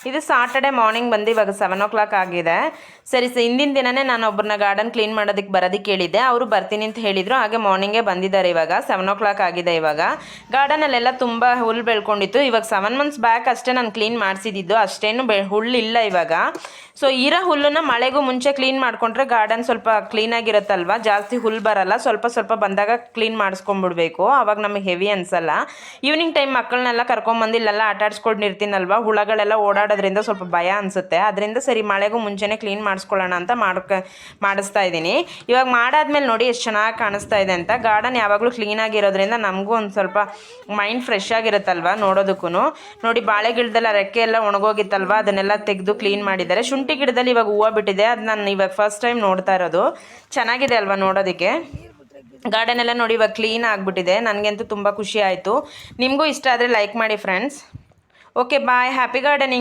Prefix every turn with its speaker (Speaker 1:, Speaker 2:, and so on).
Speaker 1: ಇದು Saturday morning ಬಂದು ಇವಾಗ 7 o'clock ಆಗಿದೆ. ಸರಿ ಹಿಂದಿನ ದಿನನೇ ನಾನು ಒಬ್ಬರನ್ನ ಗಾರ್ಡನ್ ಕ್ಲೀನ್ ಬರೋದಕ್ಕೆ ಹೇಳಿದ್ದೆ. ಅವರು ಬರ್ತೀನಿ ಅಂತ ಹೇಳಿದರು. ಹಾಗೆ ಮಾರ್ನಿಂಗೇ ಬಂದಿದ್ದಾರೆ. ಇವಾಗ 7 o'clock ಆಗಿದೆ. ಇವಾಗ ಗಾರ್ಡನಲ್ಲೆಲ್ಲ ತುಂಬ ಹುಲ್ಲು ಬೆಳ್ಕೊಂಡಿತ್ತು. ಇವಾಗ 7 months ಬ್ಯಾಕ್ ಅಷ್ಟೇ ನಾನು ಕ್ಲೀನ್ ಮಾಡಿಸಿದ್ದು. ಅಷ್ಟೇನು ಹುಲ್ಲಿಲ್ಲ ಇವಾಗ. ಸೊ ಇರೋ ಹುಲ್ಲನ್ನು ಮಳೆಗೂ ಮುಂಚೆ ಕ್ಲೀನ್ ಮಾಡಿಕೊಂಡ್ರೆ ಗಾರ್ಡನ್ ಸ್ವಲ್ಪ ಕ್ಲೀನಾಗಿರುತ್ತಲ್ವ, ಜಾಸ್ತಿ ಹುಲ್ಲು ಬರಲ್ಲ. ಸ್ವಲ್ಪ ಸ್ವಲ್ಪ ಬಂದಾಗ ಕ್ಲೀನ್ ಮಾಡಿಸ್ಕೊಂಡ್ಬಿಡ್ಬೇಕು, ಆವಾಗ ನಮಗೆ ಹೆವಿ ಅನಿಸಲ್ಲ. ಈವ್ನಿಂಗ್ ಟೈಮ್ ಮಕ್ಕಳನ್ನೆಲ್ಲ ಕರ್ಕೊಂಬಂದು ಇಲ್ಲೆಲ್ಲ ಆಟಾಡ್ಸ್ಕೊಂಡಿರ್ತೀನಲ್ವ, ಹುಳಗಳೆಲ್ಲ ಓಡಾಡೋದ್ರಿಂದ ಸ್ವಲ್ಪ ಭಯ ಅನಿಸುತ್ತೆ. ಅದರಿಂದ ಸರಿ ಮಳೆಗೂ ಮುಂಚೆನೇ ಕ್ಲೀನ್ ಮಾಡಿಸ್ಕೊಳ್ಳೋಣ ಅಂತ ಮಾಡಿಸ್ತಾ ಇದ್ದೀನಿ. ಇವಾಗ ಮಾಡಾದ್ಮೇಲೆ ನೋಡಿ ಎಷ್ಟು ಚೆನ್ನಾಗಿ ಕಾಣಿಸ್ತಾ ಇದೆ ಅಂತ. ಗಾರ್ಡನ್ ಯಾವಾಗಲೂ ಕ್ಲೀನಾಗಿರೋದ್ರಿಂದ ನಮಗೂ ಒಂದು ಸ್ವಲ್ಪ ಮೈಂಡ್ ಫ್ರೆಶ್ ಆಗಿರುತ್ತಲ್ವ ನೋಡೋದಕ್ಕೂ. ನೋಡಿ ಬಾಳೆ ಗಿಡದಲ್ಲ ರೆಕ್ಕೆ ಎಲ್ಲ ಒಣಗೋಗಿತ್ತಲ್ವ, ಅದನ್ನೆಲ್ಲ ತೆಗೆದು ಕ್ಲೀನ್ ಮಾಡಿದ್ದಾರೆ. ಶುಂಠಿ ಗಿಡದಲ್ಲಿ ಇವಾಗ ಹೂವು ಬಿಟ್ಟಿದೆ. ಅದು ನಾನು ಇವಾಗ ಫಸ್ಟ್ ಟೈಮ್ ನೋಡ್ತಾ ಇರೋದು. ಚೆನ್ನಾಗಿದೆ ಅಲ್ವಾ ನೋಡೋದಕ್ಕೆ. ಗಾರ್ಡನ್ ಎಲ್ಲ ನೋಡಿ ಇವಾಗ ಕ್ಲೀನ್ ಆಗಿಬಿಟ್ಟಿದೆ. ನನಗಂತೂ ತುಂಬ ಖುಷಿ ಆಯಿತು. ನಿಮಗೂ ಇಷ್ಟ ಆದರೆ ಲೈಕ್ ಮಾಡಿ friends. Okay bye, happy gardening.